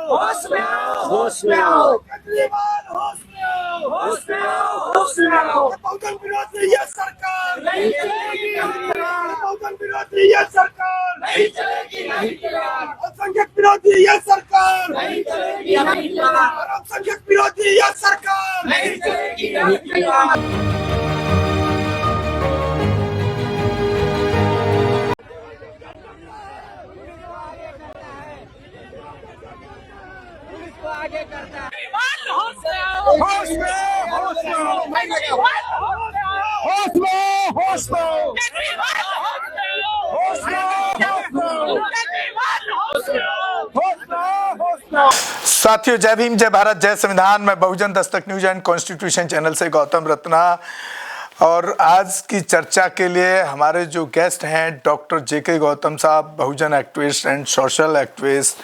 होश में आओ, होश में आओ, केजरीवाल होश में आओ, होश में आओ, होश में आओ। बहुजन विरोधी ये सरकार नहीं चलेगी, नहीं चलेगी। बहुजन विरोधी ये सरकार नहीं चलेगी, नहीं चलेगी। अल्पसंख्यक विरोधी ये सरकार नहीं चलेगी, नहीं चलेगी। अल्पसंख्यक विरोधी ये सरकार नहीं चलेगी, नहीं चलेगी। आगे करता है होश में आओ, होश में आओ, होश में आओ, होश में आओ, होश में आओ, होश में आओ। साथियों, जय भीम, जय भारत, जय संविधान। मैं बहुजन Dastak news and constitution channel से गौतम रत्ना, और आज की चर्चा के लिए हमारे जो गेस्ट हैं डॉक्टर जेके गौतम साहब, बहुजन एक्टिविस्ट एंड सोशल एक्टिविस्ट।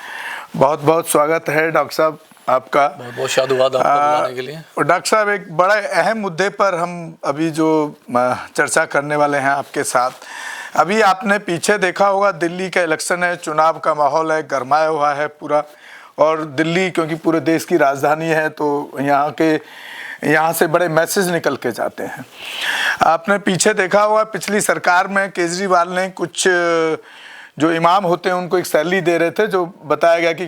बहुत बहुत स्वागत है डॉक्टर साहब आपका। बहुत साधुवाद आपको बुलाने के लिए। और डॉक्टर साहब, एक बड़े अहम मुद्दे पर हम अभी जो चर्चा करने वाले हैं आपके साथ। अभी आपने पीछे देखा होगा, दिल्ली का इलेक्शन है, चुनाव का माहौल है, गरमाया हुआ है पूरा। और दिल्ली क्योंकि पूरे देश की राजधानी है, तो यहाँ से बड़े मैसेज निकल के जाते हैं। आपने पीछे देखा होगा, पिछली सरकार में केजरीवाल ने कुछ जो इमाम होते हैं उनको एक सैलरी दे रहे थे, जो बताया गया कि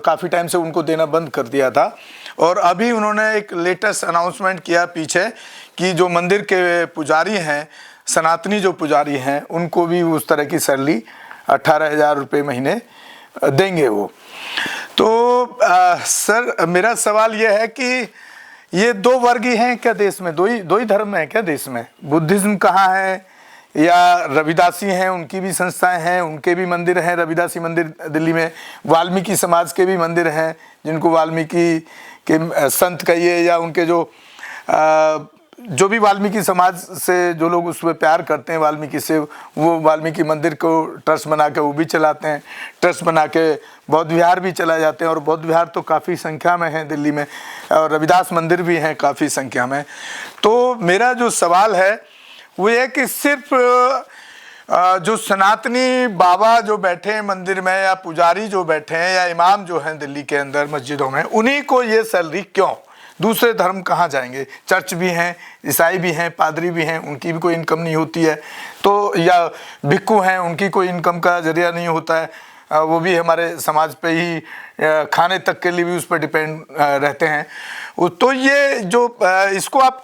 काफ़ी टाइम से उनको देना बंद कर दिया था। और अभी उन्होंने एक लेटेस्ट अनाउंसमेंट किया पीछे कि जो मंदिर के पुजारी हैं, सनातनी जो पुजारी हैं, उनको भी उस तरह की सैलरी 18,000 रुपये महीने देंगे वो। तो सर, मेरा सवाल ये है कि ये दो वर्ग ही हैं क्या देश में? दो ही धर्म है क्या देश में? बुद्धिज्म कहाँ है, या रविदासी हैं, उनकी भी संस्थाएं हैं, उनके भी मंदिर हैं, रविदासी मंदिर दिल्ली में। वाल्मीकि समाज के भी मंदिर हैं, जिनको वाल्मीकि के संत कहिए, या उनके जो भी वाल्मीकि समाज से जो लोग उसमें प्यार करते हैं वाल्मीकि से, वो वाल्मीकि मंदिर को ट्रस्ट बना के वो भी चलाते हैं। ट्रस्ट बना के बौद्ध विहार भी चलाए जाते हैं, और बौद्ध विहार तो काफ़ी संख्या में है दिल्ली में, और रविदास मंदिर भी हैं काफ़ी संख्या में। तो मेरा जो सवाल है वो ये कि सिर्फ जो सनातनी बाबा जो बैठे हैं मंदिर में, या पुजारी जो बैठे हैं, या इमाम जो हैं दिल्ली के अंदर मस्जिदों में, उन्हीं को ये सैलरी क्यों? दूसरे धर्म कहाँ जाएंगे? चर्च भी हैं, ईसाई भी हैं, पादरी भी हैं, उनकी भी कोई इनकम नहीं होती है। तो या भिक्खू हैं, उनकी कोई इनकम का जरिया नहीं होता है, वो भी हमारे समाज पे ही खाने तक के लिए भी उस पर डिपेंड रहते हैं। तो ये जो इसको आप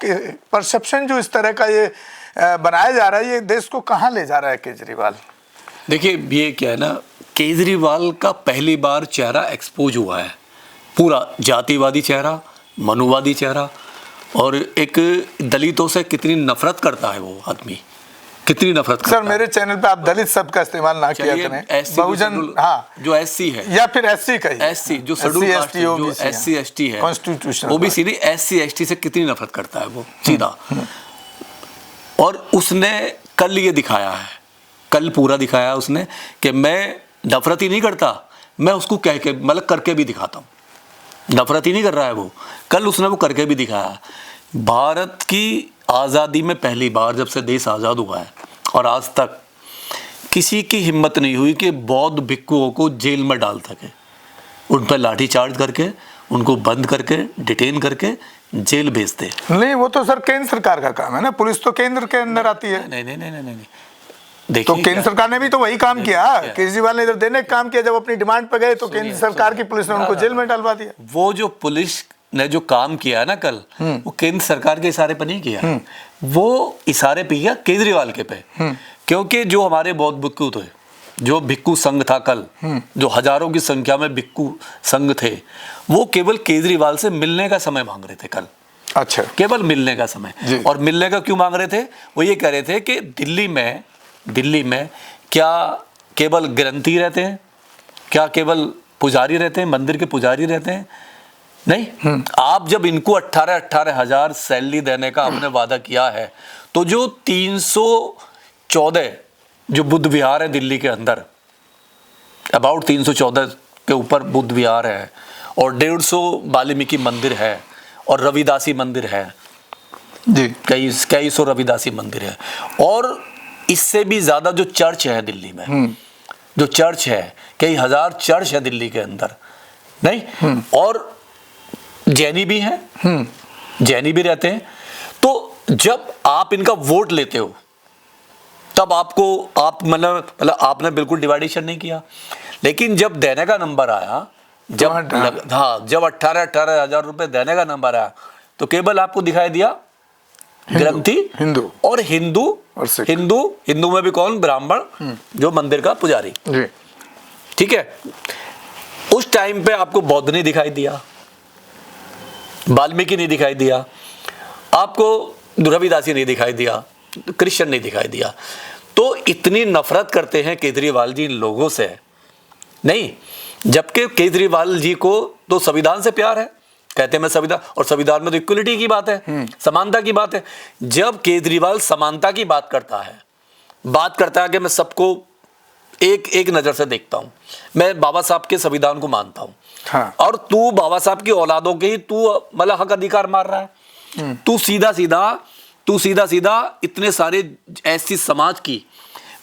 परसेप्शन जो इस तरह का ये बनाया जा रहा है, ये देश को कहाँ ले जा रहा है केजरीवाल? देखिए, ये क्या है ना, केजरीवाल का पहली बार चेहरा एक्सपोज हुआ है, पूरा जातिवादी चेहरा, मनुवादी चेहरा। और एक दलितों से कितनी नफरत करता है वो आदमी, कितनी नफरत करता है। सर, मेरे चैनल पे आप दलित शब्द का इस्तेमाल ना किया करें। बहुजन, हाँ, जो एससी है, या फिर एससी का ही, एससी जो शेड्यूल कास्ट, जो एससी एसटी है, कॉन्स्टिट्यूशन ओबीसी नहीं, एससी एसटी से कितनी नफरत करता है वो सीधा। और उसने कल ये दिखाया है, कल पूरा दिखाया उसने कि मैं नफरत ही नहीं करता, मैं उसको कह के मतलब करके भी दिखाता हूँ। नफरत ही नहीं कर रहा है वो, कल उसने वो करके भी दिखाया। भारत की आज़ादी में पहली बार जब से देश आज़ाद हुआ है, और आज तक किसी की हिम्मत नहीं हुई कि बौद्ध भिक्षुओं को जेल में डाल सके। उन पर लाठी चार्ज करके, उनको बंद करके, डिटेन करके जेल भेजते। नहीं, वो तो सर केंद्र सरकार का काम है ना, पुलिस तो केंद्र के अंदर आती है। नहीं नहीं नहीं नहीं नहीं, देखिए, तो केंद्र सरकार ने भी तो वही काम किया। केजरीवाल ने इधर देने का काम किया, जब अपनी डिमांड पर गए तो केंद्र सरकार की पुलिस ने उनको जेल में डलवा दिया। वो जो पुलिस ने जो काम किया ना कल, वो केंद्र सरकार के इशारे पर नहीं किया, वो इशारे पे किया केजरीवाल के पे। क्योंकि जो हमारे बौद्ध भिक्षु थे, जो भिक्षु संघ था कल, जो हजारों की संख्या में भिक्षु संघ थे, वो केवल केजरीवाल से मिलने का समय मांग रहे थे कल। अच्छा, केवल मिलने का समय। और मिलने का क्यों मांग रहे थे? वो ये कह रहे थे कि दिल्ली में क्या केवल ग्रंथी रहते हैं, क्या केवल पुजारी रहते हैं, मंदिर के पुजारी रहते हैं? नहीं। आप जब इनको 18,000 सैलरी देने का आपने वादा किया है, तो जो 314 जो बुद्ध विहार है दिल्ली के अंदर, अबाउट 314 के ऊपर बुद्ध विहार है, और 150 वाल्मीकि मंदिर है, और रविदासी मंदिर है जी, कई सौ रविदासी मंदिर है, और इससे भी ज्यादा जो चर्च है दिल्ली में, जो चर्च है, कई हजार चर्च है दिल्ली के अंदर, नहीं, और जैनी भी हैं, जैनी भी रहते हैं। तो जब आप इनका वोट लेते हो तब आप मतलब आपने बिल्कुल डिवाइडेशन नहीं किया, लेकिन जब देने का नंबर आया, जब जब 18 हजार रुपए देने का नंबर आया तो केवल आपको दिखाई दिया ग्रंथी हिंदू और हिंदू और सिख। हिंदू में भी कौन? ब्राह्मण, जो मंदिर का पुजारी। जी। ठीक है, उस टाइम पे आपको बौद्ध नहीं दिखाई दिया, वाल्मीकि नहीं दिखाई दिया, आपको रविदासी नहीं दिखाई दिया, क्रिश्चियन नहीं दिखाई दिया। तो इतनी नफरत करते हैं केजरीवाल जी इन लोगों से, नहीं, जबकि केजरीवाल जी को तो संविधान से प्यार है, कहते हैं मैं संविधान, और संविधान में तो इक्वलिटी की बात है, समानता की बात है। जब केजरीवाल समानता की बात करता है कि मैं सबको एक नजर से देखता हूं, मैं बाबा साहब के संविधान को मानता हूं, हाँ। और तू बाबा साहब की औलादों के ही तू मतलब हक अधिकार मार रहा है। तू सीधा सीधा इतने सारे ऐसी समाज की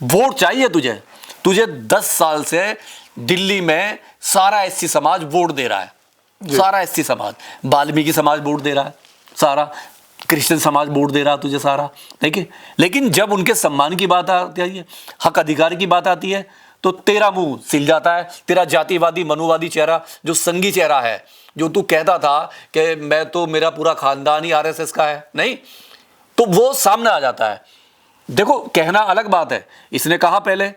वोट चाहिए तुझे 10 साल से दिल्ली में सारा एससी समाज वोट दे रहा है, सारा एससी समाज, वाल्मीकि समाज वोट दे रहा है, सारा क्रिश्चियन समाज वोट दे रहा है तुझे सारा, देखिए। लेकिन जब उनके सम्मान की बात आती है, हक अधिकार की बात आती है, तो तेरा मुंह सिल जाता है, तेरा जातिवादी मनुवादी चेहरा, जो संघी चेहरा है, जो तू कहता था कि मैं तो मेरा पूरा खानदान ही आरएसएस का है, नहीं, तो वो सामने आ जाता है। देखो, कहना अलग बात है, इसने कहा पहले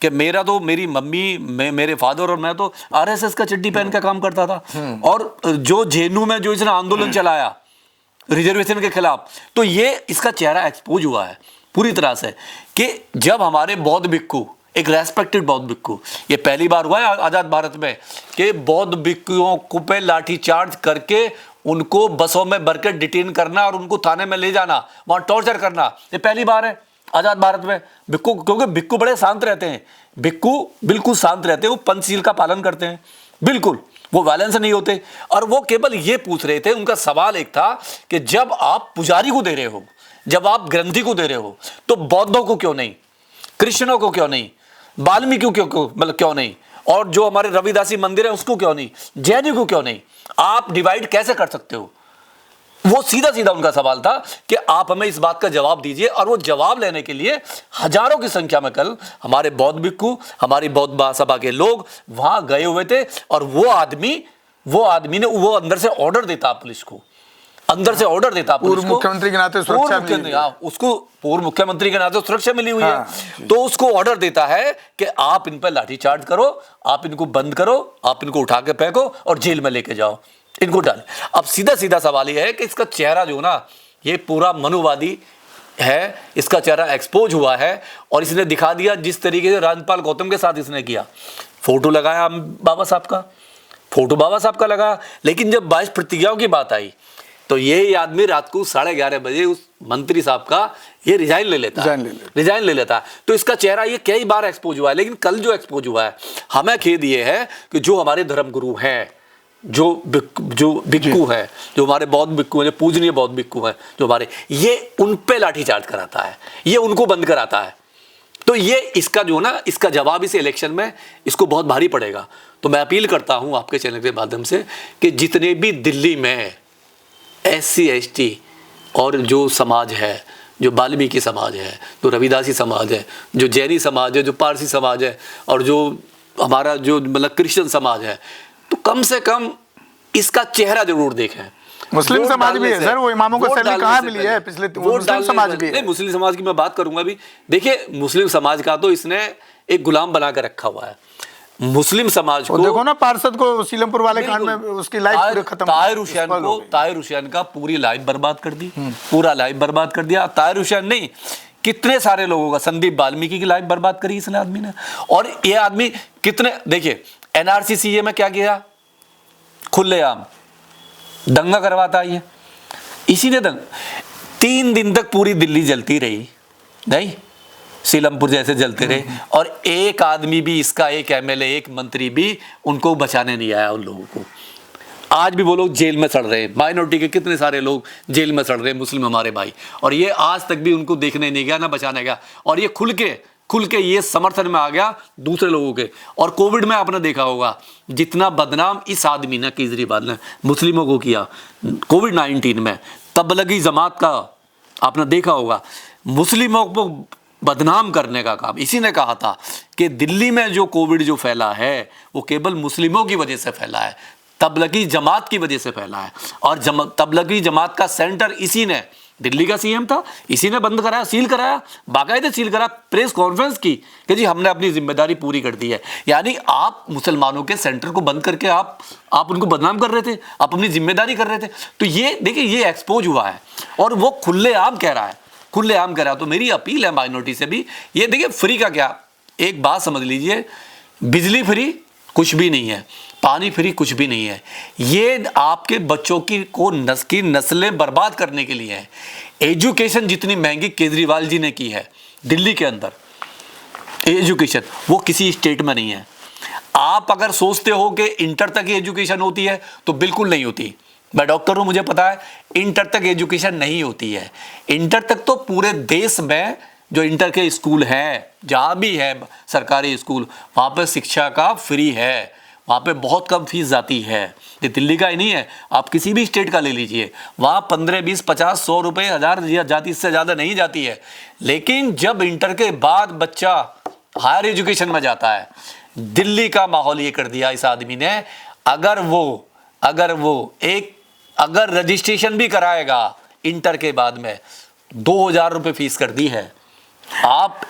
कि मेरा तो मेरी मम्मी मेरे फादर और मैं तो आरएसएस का चड्डी पहन के काम करता था, और जो जेएनयू में जो इसने आंदोलन चलाया रिजर्वेशन के खिलाफ, तो ये इसका चेहरा एक्सपोज हुआ है पूरी तरह से कि जब हमारे बौद्ध भिक्खु, एक रेस्पेक्टेड बौद्ध भिक्खु, ये पहली बार हुआ है आजाद भारत में कि बौद्ध भिक्खुओं को पे लाठीचार्ज करके उनको बसों में भर के डिटेन करना और उनको थाने में ले जाना, वहां टॉर्चर करना, ये पहली बार है आजाद भारत में। भिक्खु, क्योंकि भिक्खु बड़े शांत रहते हैं, भिक्खु बिल्कुल शांत रहते हैं, वो पंचशील का पालन करते हैं, बिल्कुल वो वायलेंस नहीं होते। और वो केवल ये पूछ रहे थे, उनका सवाल एक था कि जब आप पुजारी को दे रहे हो, जब आप ग्रंथी को दे रहे हो, तो बौद्धों को क्यों नहीं, क्रिश्चियनों को क्यों नहीं, वाल्मीकि क्यों मतलब क्यों नहीं, और जो हमारे रविदासी मंदिर है उसको क्यों नहीं, जैनी को क्यों नहीं, आप डिवाइड कैसे कर सकते हो? वो सीधा सीधा उनका सवाल था कि आप हमें इस बात का जवाब दीजिए। और वो जवाब लेने के लिए हजारों की संख्या में कल हमारे बौद्ध भिक्खु, हमारी बौद्ध महासभा के लोग वहां गए हुए थे। और वो आदमी ने वो अंदर से ऑर्डर देता पुलिस को, अंदर से ऑर्डर देता पुलिस को, मुख्यमंत्री के नाते सुरक्षा मिली, उसको पूर्व मुख्यमंत्री के नाते सुरक्षा मिली हुई है, तो उसको ऑर्डर देता है कि आप इन पर लाठीचार्ज करो, आप इनको बंद करो, आप इनको उठा के फेंको और जेल में लेके जाओ, इनको डाल। अब सीधा सीधा सवाल यह है कि इसका चेहरा जो ना, ये पूरा मनुवादी है, इसका चेहरा एक्सपोज हुआ है और इसने दिखा दिया जिस तरीके से राजपाल गौतम के साथ इसने किया। फोटो लगाया बाबा साहब का, फोटो बाबा साहब का लगा, लेकिन जब 22 प्रतिज्ञाओं की बात आई तो ये आदमी रात को 11:30 बजे उस मंत्री साहब का ये रिजाइन ले लेता है। तो इसका चेहरा ये कई बार एक्सपोज हुआ है, लेकिन कल जो एक्सपोज हुआ है, हमें खेद ये है कि जो हमारे धर्मगुरु हैं, जो भिक्खु है, जो हमारे बौद्ध भिक्खु हैं, जो पूजनीय बौद्ध भिक्खु हैं, जो हमारे, ये उन पे लाठीचार्ज कराता है, ये उनको बंद कराता है। तो ये इसका जो ना, इसका जवाब इस इलेक्शन में इसको बहुत भारी पड़ेगा। तो मैं अपील करता हूं आपके चैनल के माध्यम से कि जितने भी दिल्ली में SC ST और जो समाज है, जो वाल्मीकि समाज है, जो रविदासी समाज है, जो जैनी समाज है, जो पारसी समाज है, और जो हमारा जो मतलब क्रिश्चियन समाज है, तो कम से कम इसका चेहरा जरूर देखें। मुस्लिम समाज भी है सर, वो इमामों को सैलरी कहाँ मिली है पिछले, मुस्लिम समाज भी है। नहीं, मुस्लिम समाज की मैं बात करूंगा भी। देखिए, मुस्लिम समाज का तो इसने एक गुलाम बना कर रखा हुआ है। मुस्लिम समाज को देखो ना, पार्षद को सीलमपुर वाले कांड में उसकी लाइफ पूरी खत्म, ताहिर हुसैन का पूरी लाइफ बर्बाद कर दी, पूरा लाइफ बर्बाद कर दिया। ताहिर हुसैन नहीं, कितने सारे लोगों का, संदीप वाल्मीकि की लाइफ बर्बाद करी इसने आदमी ने। और ये आदमी कितने, देखिए NRC CA में क्या किया, खुलेआम दंगा करवाता है, इसी ने 3 दिन तक पूरी दिल्ली जलती रही, नहीं सीलमपुर जैसे जलते रहे, और एक आदमी भी इसका, एक MLA, एक मंत्री भी उनको बचाने नहीं आया उन लोगों को। आज भी वो लोग जेल में सड़ रहे हैं, माइनॉरिटी के कितने सारे लोग जेल में सड़ रहे हैं, मुस्लिम हमारे भाई, और ये आज तक भी उनको देखने नहीं गया, ना बचाने गया। और ये खुल के खुल के ये समर्थन में आ गया दूसरे लोगों के। और कोविड में आपने देखा होगा जितना बदनाम इस आदमी ने, केजरीवाल ने, मुस्लिमों को किया कोविड-19 में, तबलीगी जमात का आपने देखा होगा, मुस्लिमों को बदनाम करने का काम। इसी ने कहा था कि दिल्ली में जो कोविड जो फैला है वो केवल मुस्लिमों की वजह से फैला है, तबलीगी जमात की वजह से फैला है। और तबलीगी जमात का सेंटर इसी ने, दिल्ली का सीएम था, इसी ने बंद कराया, सील कराया, बाकायदे सील करा, प्रेस कॉन्फ्रेंस की कि जी हमने अपनी जिम्मेदारी पूरी कर दी है। यानी आप मुसलमानों के सेंटर को बंद करके आप उनको बदनाम कर रहे थे, आप अपनी जिम्मेदारी कर रहे थे। तो ये देखिए, ये एक्सपोज हुआ है और वो खुलेआम कह रहा है, खुलेआम कह रहा है। तो मेरी अपील है माइनॉरिटी से भी, ये देखिए फ्री का क्या, एक बात समझ लीजिए, बिजली फ्री कुछ भी नहीं है, पानी फ्री कुछ भी नहीं है। ये आपके बच्चों की नस्लें बर्बाद करने के लिए है। एजुकेशन जितनी महंगी केजरीवाल जी ने की है दिल्ली के अंदर, एजुकेशन वो किसी स्टेट में नहीं है। आप अगर सोचते हो कि इंटर तक ही एजुकेशन होती है तो बिल्कुल नहीं होती। मैं डॉक्टर हूं, मुझे पता है इंटर तक एजुकेशन नहीं होती है। इंटर तक तो पूरे देश में जो इंटर के स्कूल हैं, जहां भी है सरकारी स्कूल, वहां पर शिक्षा का फ्री है, वहाँ पे बहुत कम फीस जाती है। ये दिल्ली का ही नहीं है, आप किसी भी स्टेट का ले लीजिए, वहाँ 15, 20, 50, 100 रुपये, 1000 जाती, इससे ज़्यादा नहीं जाती है। लेकिन जब इंटर के बाद बच्चा हायर एजुकेशन में जाता है, दिल्ली का माहौल ये कर दिया इस आदमी ने। अगर रजिस्ट्रेशन भी कराएगा इंटर के बाद में, 2000 रुपये फीस कर दी है। आप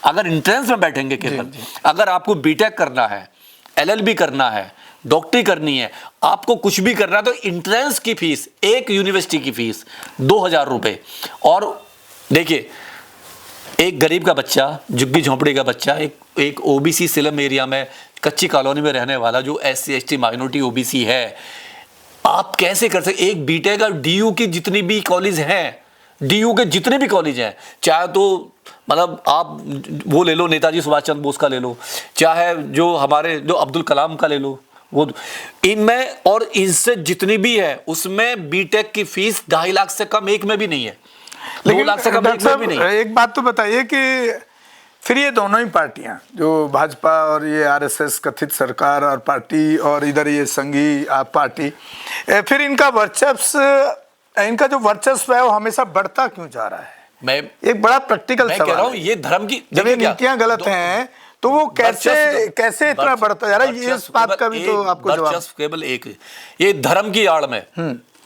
अगर इंट्रेंस में बैठेंगे केवल, अगर आपको बीटेक करना है, LLB करना है, डॉक्टरी करनी है, आपको कुछ भी करना है, तो इंट्रेंस की फीस, एक यूनिवर्सिटी की फीस 2000 रुपये। और देखिए, एक गरीब का बच्चा, झुग्गी झोंपड़ी का बच्चा, एक OBC सिलम एरिया में कच्ची कॉलोनी में रहने वाला जो SC ST माइनॉरिटी OBC है, आप कैसे कर सकते? एक बीटेक और DU की जितनी भी कॉलेज हैं, DU के जितने भी कॉलेज हैं, चाहे तो मतलब आप वो ले लो, नेताजी सुभाष चंद्र बोस का ले लो, चाहे जो हमारे जो अब्दुल कलाम का ले लो, वो इनमें और इनसे जितनी भी है उसमें बीटेक की फीस 2.5 लाख से कम एक में भी नहीं है, 2 लाख से कम एक में भी नहीं है। एक बात तो बताइए कि फिर ये दोनों ही पार्टियां, जो भाजपा और ये RSS कथित सरकार और पार्टी, और इधर ये संघी पार्टी, फिर इनका जो वर्चस्व है वो हमेशा बढ़ता क्यों जा रहा है? मैं एक बड़ा प्रैक्टिकल सवाल कह रहा हूं, ये धर्म की, जब ये नीतियां गलत हैं तो वो कैसे इतना बढ़ता जा रहा है? ये इस बात का भी तो आपको जवाब। केवल एक, ये धर्म की आड़ में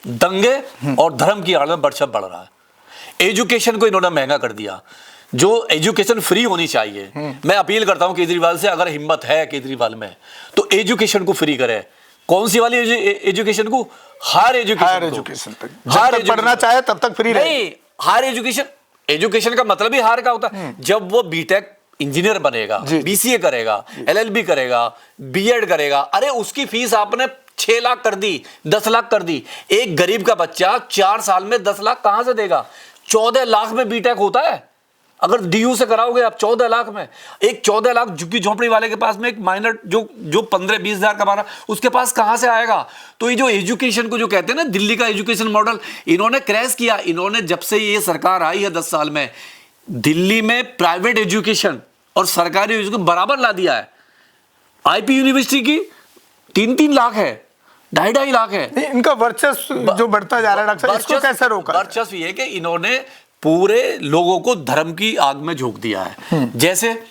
दंगे और धर्म की आड़ में वर्चस्व बढ़ रहा है। एजुकेशन को इन्होंने महंगा कर दिया, जो एजुकेशन फ्री होनी चाहिए। मैं अपील करता हूं केजरीवाल से, अगर हिम्मत है केजरीवाल में तो एजुकेशन को फ्री करे। कौन सी वाली एजुकेशन को? हायर एजुकेशन तक, जब तक पढ़ना चाहे तब तक फ्री नहीं। हायर एजुकेशन का मतलब ही हायर का होता है। जब वो बीटेक इंजीनियर बनेगा, BCA करेगा, LLB करेगा, B.Ed करेगा, अरे उसकी फीस आपने 6 लाख कर दी, 10 लाख कर दी। एक गरीब का बच्चा 4 साल में 10 लाख कहां से देगा? 14 लाख में बीटेक होता है। अगर DU से कराओगे आप 14 लाख में, एक 14 लाख झुग्गी झोंपड़ी वाले के पास में एक माइनर जो 15-20 हजार कमा रहा, उसके पास कहां से आएगा? तो ये जो एजुकेशन को जो कहते हैं ना, दिल्ली का एजुकेशन मॉडल इन्होंने क्रैश किया। इन्होंने जब से ये सरकार आई है 10 साल में, दिल्ली में प्राइवेट एजुकेशन और सरकारी एजुकेशन बराबर ला दिया है। IP यूनिवर्सिटी की 3-3 लाख है, 2.5 लाख है। इनका वर्चस्व जो बढ़ता जा रहा है डॉक्टर साहब, इसको कैसे रोका? वर्चस्व ये कि इन्होंने पूरे लोगों को धर्म की आग में झोंक दिया है। जैसे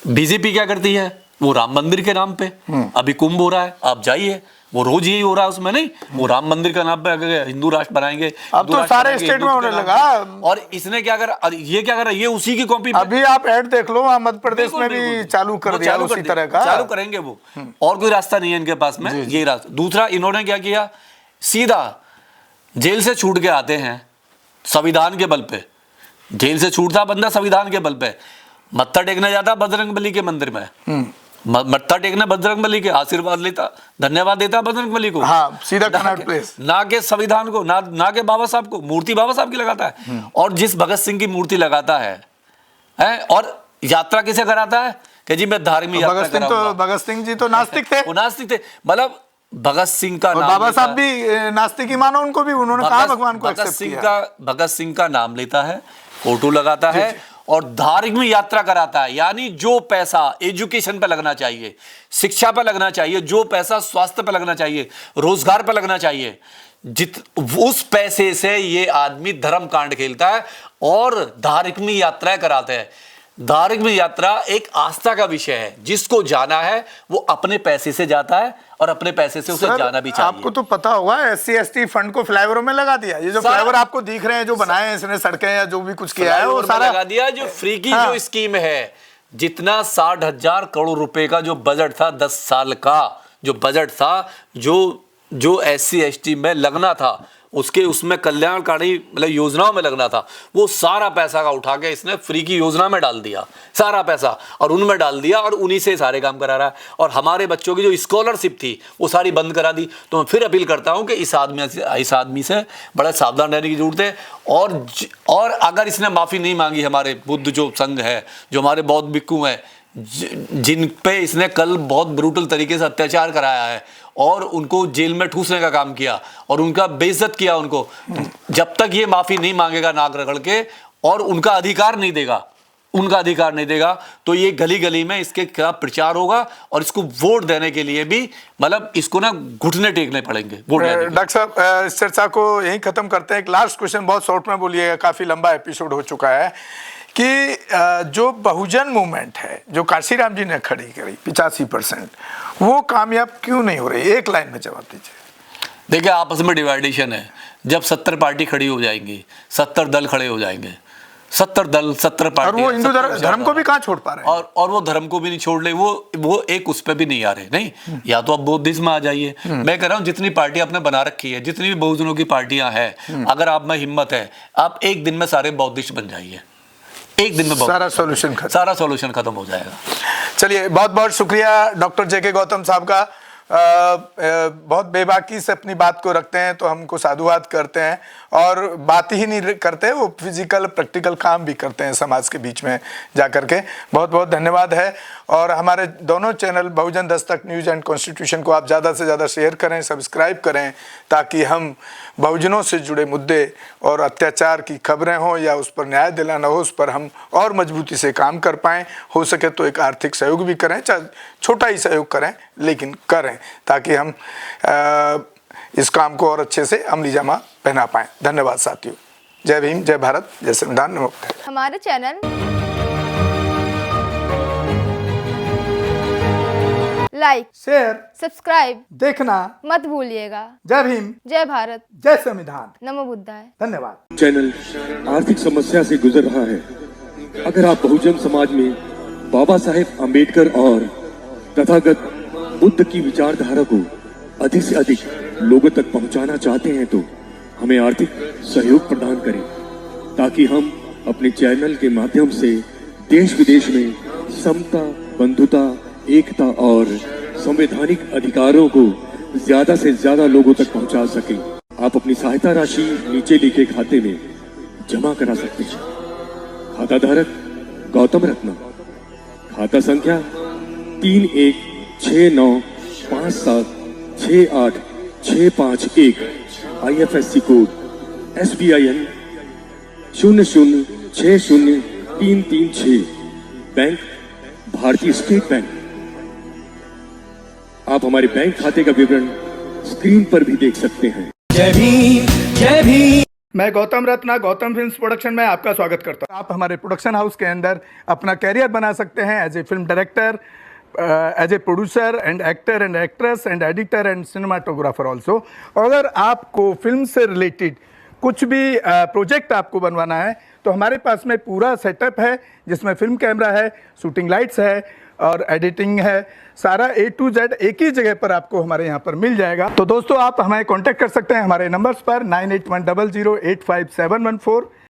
बीजेपी क्या करती है, वो राम मंदिर के नाम पे अभी कुंभ हो रहा है, आप जाइए, वो रोज यही हो रहा है उसमें, नहीं वो राम मंदिर का नाम पे अगर हिंदू राष्ट्र बनाएंगे, अब तो सारे स्टेट में होने लगा। और इसने क्या करा, ये क्या करा, ये उसी की कॉपी। अभी आप ऐड देख लो, मध्य प्रदेश में भी चालू कर दिया उसी तरह का, चालू करेंगे वो। और कोई रास्ता नहीं है इनके पास में, ये रास्ता। दूसरा, इन्होंने क्या किया, सीधा जेल से छूट के आते हैं संविधान के बल पे। जेल से छूटता बंदा संविधान के बल पे, मत्था टेकने जाता बजरंगबली के मंदिर में, मत्था टेकने बजरंगबली के, आशीर्वाद लेता, धन्यवाद देता बजरंगबली को, हाँ, सीधा कनॉट प्लेस, ना के संविधान को, ना के बाबा साहब को। मूर्ति बाबा साहब की लगाता है। और जिस भगत सिंह की मूर्ति लगाता है और यात्रा किसे कराता है कि जी मैं धार्मिक यात्रा। भगत सिंह जी तो नास्तिक थे, वो नास्तिक थे, मतलब भगत सिंह का नाम, बाबा साहब भी नास्तिक ही मानो उनको भी, उन्होंने कहा भगवान को एक्सेप्ट किया। भगत सिंह का नाम लेता है, फोटो लगाता है और धार्मिक यात्रा कराता है। यानी जो पैसा एजुकेशन पे लगना चाहिए, शिक्षा पे लगना चाहिए, जो पैसा स्वास्थ्य पे लगना चाहिए, रोजगार पे लगना चाहिए, उस पैसे से ये आदमी धर्म कांड खेलता है और धार्मिक यात्राएं कराते हैं। धार्मिक यात्रा एक आस्था का विषय है, जिसको जाना है वो अपने पैसे से जाता है और अपने पैसे से उसे जाना भी चाहिए। आपको तो पता होगा SC/ST फंड को फ्लाईओवरों में लगा दिया। ये जो फ्लाईओवर आपको दिख रहे हैं, जो बनाए हैं इसने, सड़कें या जो भी कुछ किया है वो सारा लगा दिया। जो फ्री की जो स्कीम है, जितना 60,000 करोड़ रुपए का जो बजट था, 10 साल का जो बजट था, जो SC/ST में लगना था, उसके उसमें कल्याणकारी मतलब योजनाओं में लगना था, वो सारा पैसा का उठा के इसने फ्री की योजना में डाल दिया, सारा पैसा, और उनमें डाल दिया और उन्हीं से सारे काम करा रहा है। और हमारे बच्चों की जो स्कॉलरशिप थी वो सारी बंद करा दी। तो मैं फिर अपील करता हूं कि इस आदमी से बड़ा सावधान रहने की जरूरत है। और अगर इसने माफ़ी नहीं मांगी, हमारे बुद्ध जो संघ है, जो हमारे बौद्ध भिक्खु हैं, जिन पे इसने कल बहुत ब्रूटल तरीके से अत्याचार कराया है और उनको जेल में ठूसने का काम किया और उनका बेइज्जत किया उनको, जब तक ये माफी नहीं मांगेगा नाक रगड़ के और उनका अधिकार नहीं देगा, तो ये गली गली में इसके खिलाफ प्रचार होगा और इसको वोट देने के लिए भी मतलब इसको ना घुटने टेकने पड़ेंगे वोट देने के लिए। डॉक्टर साहब, इस चर्चा को यहीं खत्म करते हैं। एक लास्ट क्वेश्चन, बहुत शॉर्ट में बोलिएगा, काफी लंबा एपिसोड हो चुका है, कि जो बहुजन मूवमेंट है जो काशीराम जी ने खड़ी करी 85%, वो कामयाब क्यों नहीं हो रही? एक लाइन में जवाब दीजिए। देखिए, आपस में डिवाइडेशन है। जब 70 पार्टी खड़ी हो जाएंगी, 70 दल खड़े हो जाएंगे, 70 दल 70 पार्टी, और वो हिंदू धर्म को भी कहाँ छोड़ पा रहे हैं? और वो धर्म को भी नहीं छोड़ रहे, वो एक उस पे भी नहीं आ रहे। नहीं, या तो आप बौद्धिज्म में आ जाइए। मैं कह रहा हूँ जितनी पार्टी आपने बना रखी है, जितनी भी बहुजनों की पार्टियां हैं, अगर आप में हिम्मत है, आप एक दिन में सारे बौद्धिस्ट बन जाइए। एक दिन में सारा सॉल्यूशन खत्म हो जाएगा। चलिए, बहुत बहुत शुक्रिया डॉक्टर JK गौतम साहब का। बहुत बेबाकी से अपनी बात को रखते हैं, तो हमको साधुवाद करते हैं और बात ही नहीं करते, वो फिजिकल प्रैक्टिकल काम भी करते हैं समाज के बीच में जा करके। बहुत बहुत धन्यवाद है। और हमारे दोनों channel Bahujan Dastak news and constitution को आप ज़्यादा से ज़्यादा शेयर करें, सब्सक्राइब करें, ताकि हम बहुजनों से जुड़े मुद्दे और अत्याचार की खबरें हों या उस पर न्याय दिलाना हो, उस पर हम और मजबूती से काम कर पाएँ। हो सके तो एक आर्थिक सहयोग भी करें, चाहे छोटा ही सहयोग करें, लेकिन करें, ताकि हम इस काम को और अच्छे से अमली जामा पहना पाएँ। धन्यवाद साथियों। जय भीम, जय भारत, जय संविधान, नमो बुद्धाय। हमारे चैनल लाइक, शेयर, सब्सक्राइब देखना मत भूलिएगा। जय भीम, जय भारत, जय संविधान, नमो बुद्धाय। धन्यवाद। चैनल आर्थिक समस्या से गुजर रहा है। अगर आप बहुजन समाज में बाबा साहेब अम्बेडकर और तथागत बुद्ध की विचारधारा को अधिक से अधिक लोगों तक पहुंचाना चाहते हैं, तो हमें आर्थिक सहयोग प्रदान करें, ताकि हम अपने चैनल के माध्यम से देश विदेश में समता, बंधुता, एकता और संवैधानिक अधिकारों को ज्यादा से ज्यादा लोगों तक पहुंचा सकें। आप अपनी सहायता राशि नीचे लिखे खाते में जमा करा सकते हैं। खाता धारक गौतम रत्न, खाता संख्या 3169576865 IFSC कोड SBIN 0060336, बैंक भारतीय स्टेट बैंक। आप हमारे बैंक खाते का विवरण स्क्रीन पर भी देख सकते हैं। जय भीम, जय भीम। मैं गौतम रत्ना, गौतम फिल्म्स प्रोडक्शन में आपका स्वागत करता हूं। आप हमारे प्रोडक्शन हाउस के अंदर अपना कैरियर बना सकते हैं as a film director, as a producer and actor and actress and editor and cinematographer also. अगर आपको फिल्म से रिलेटेड कुछ भी प्रोजेक्ट आपको बनवाना है, तो हमारे पास में पूरा सेटअप है, जिसमें फिल्म कैमरा है, शूटिंग लाइट्स है और एडिटिंग है। सारा A to Z एक ही जगह पर आपको हमारे यहाँ पर मिल जाएगा। तो दोस्तों, आप हमें कांटेक्ट कर सकते हैं हमारे नंबर्स पर 9810085714।